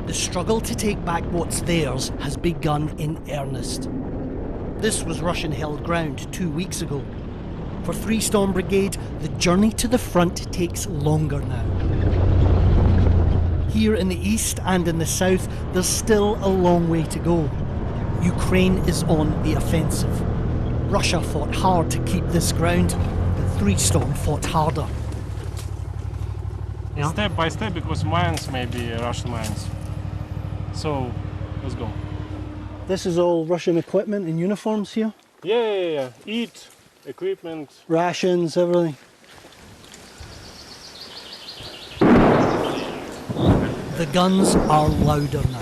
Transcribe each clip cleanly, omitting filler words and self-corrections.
The struggle to take back what's theirs has begun in earnest. This was Russian-held ground 2 weeks ago. For Three Storm Brigade, the journey to the front takes longer now. Here in the east and in the south, there's still a long way to go. Ukraine is on the offensive. Russia fought hard to keep this ground, but Three Storm fought harder. Yeah. Step by step, because mines may be Russian mines. So, let's go. This is all Russian equipment and uniforms here? Yeah. Eat, equipment. Rations, everything. The guns are louder now.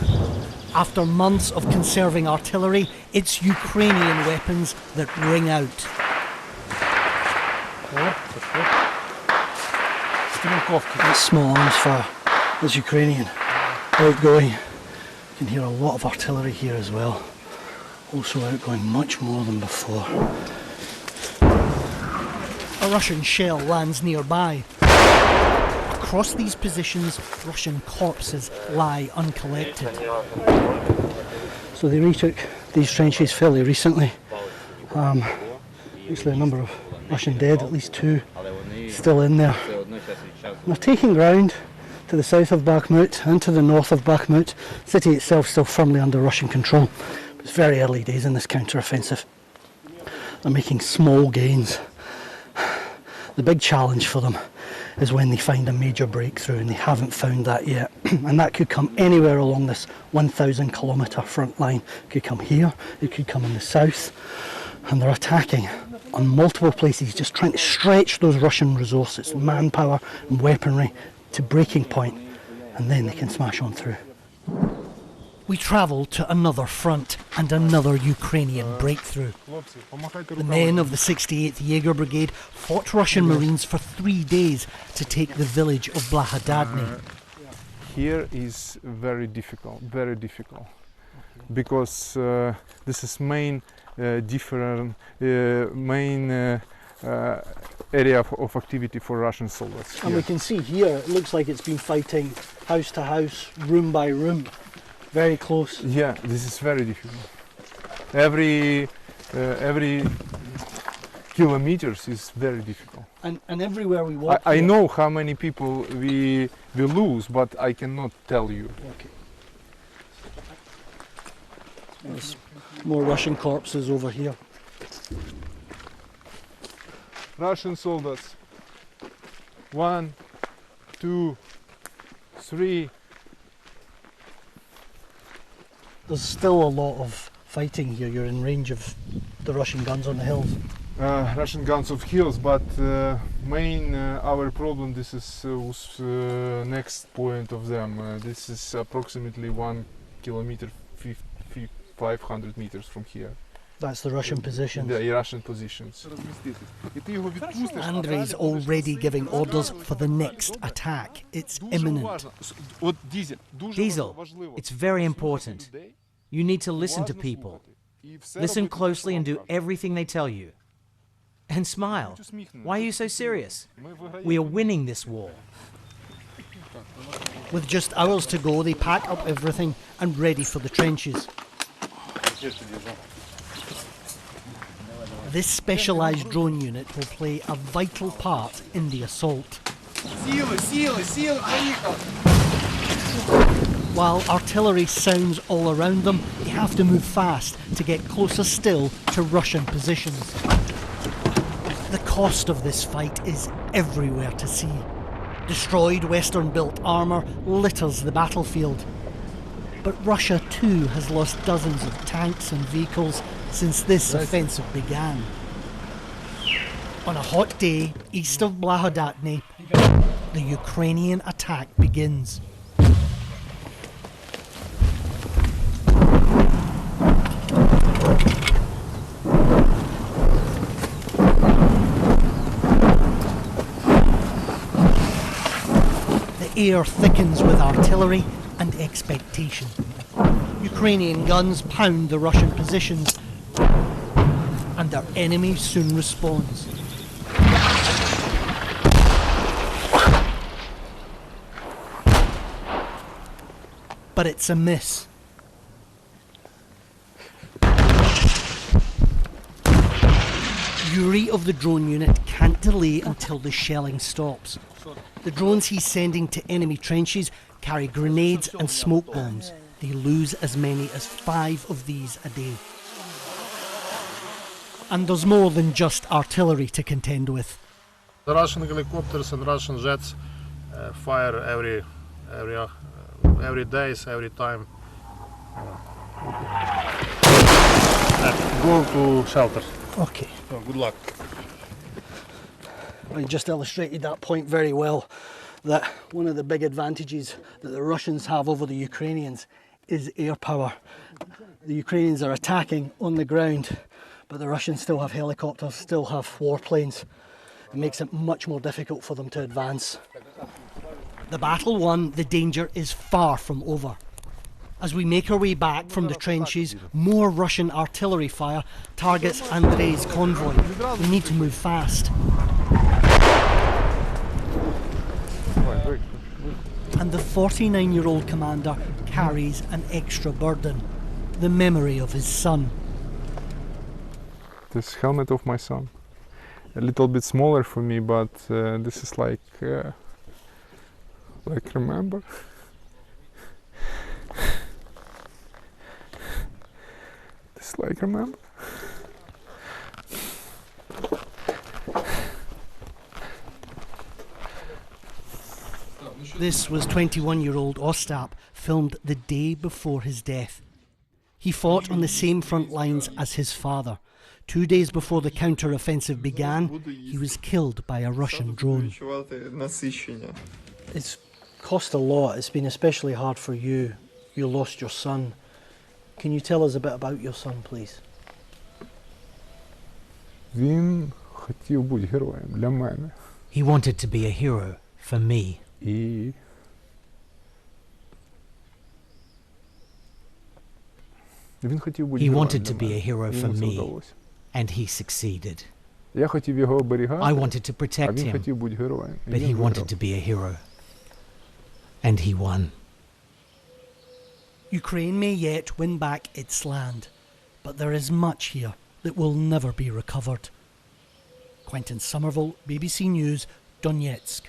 After months of conserving artillery, it's Ukrainian weapons that ring out. That's small arms fire. That's Ukrainian. Outgoing. You can hear a lot of artillery here as well. Also outgoing much more than before. A Russian shell lands nearby. Across these positions, Russian corpses lie uncollected. So they retook these trenches fairly recently. Actually a number of Russian dead, at least 2 still in there. They're taking ground to the south of Bakhmut and to the north of Bakhmut. The city itself still firmly under Russian control. It's very early days in this counter-offensive. They're making small gains. The big challenge for them is when they find a major breakthrough, and they haven't found that yet. And that could come anywhere along this 1,000 kilometre front line. It could come here, it could come in the south. And they're attacking on multiple places, just trying to stretch those Russian resources, manpower and weaponry, to breaking point, and then they can smash on through. We travel to another front and another Ukrainian breakthrough. The men of the 68th Jaeger Brigade fought Russian Marines for 3 days to take the village of Blahodadny. Here is very difficult, because this is main area of activity for Russian soldiers. And we can see here, it looks like it's been fighting house to house, room by room. Very close. Yeah, this is very difficult. Every kilometers is very difficult. And everywhere we walk. I know how many people we lose, but I cannot tell you. Okay. There's more Russian corpses over here. Russian soldiers. 1, 2, 3. There's still a lot of fighting here. You're in range of the Russian guns on the hills. Russian guns of hills, but main our problem, this is next point of them. This is approximately 1 kilometer, 500 meters from here. That's the Russian position. The Russian positions. Andrei's already giving orders for the next attack. It's imminent. Diesel, it's very important. You need to listen to people. Listen closely and do everything they tell you. And smile. Why are you so serious? We are winning this war. With just hours to go, they pack up everything and ready for the trenches. This specialised drone unit will play a vital part in the assault. While artillery sounds all around them, they have to move fast to get closer still to Russian positions. The cost of this fight is everywhere to see. Destroyed Western-built armour litters the battlefield. But Russia too has lost dozens of tanks and vehicles since this offensive began. On a hot day east of Blahodadny, the Ukrainian attack begins. The air thickens with artillery and expectation. Ukrainian guns pound the Russian positions, and their enemy soon responds. But but it's a miss. Yuri of the drone unit can't delay until the shelling stops. The drones he's sending to enemy trenches carry grenades and smoke bombs. They lose as many as 5 of these a day. And there's more than just artillery to contend with. The Russian helicopters and Russian jets fire every days, every time. Go to shelter. Okay. Oh, good luck. I just illustrated that point very well, that one of the big advantages that the Russians have over the Ukrainians is air power. The Ukrainians are attacking on the ground, but the Russians still have helicopters, still have warplanes. It makes it much more difficult for them to advance. The battle won, the danger is far from over. As we make our way back from the trenches, more Russian artillery fire targets Andrei's convoy. We need to move fast. And the 49-year-old commander carries an extra burden, the memory of his son. This helmet of my son. A little bit smaller for me, but this is like remember. This like remember. This was 21-year-old Ostap, filmed the day before his death. He fought on the same front lines as his father. 2 days before the counter-offensive began, he was killed by a Russian drone. It's cost a lot. It's been especially hard for you. You lost your son. Can you tell us a bit about your son, please? Він хотів бути героєм для мене. He wanted to be a hero for me. І він хотів бути He героєм wanted для to be мене. a hero for Йому це me, вдалося. and he succeeded. Я хотів його оберігати, I wanted to а protect він him, хотів бути героєм. І but він he wanted виграв. to be a hero. And he won. Ukraine may yet win back its land, but there is much here that will never be recovered. Quentin Somerville, BBC News, Donetsk.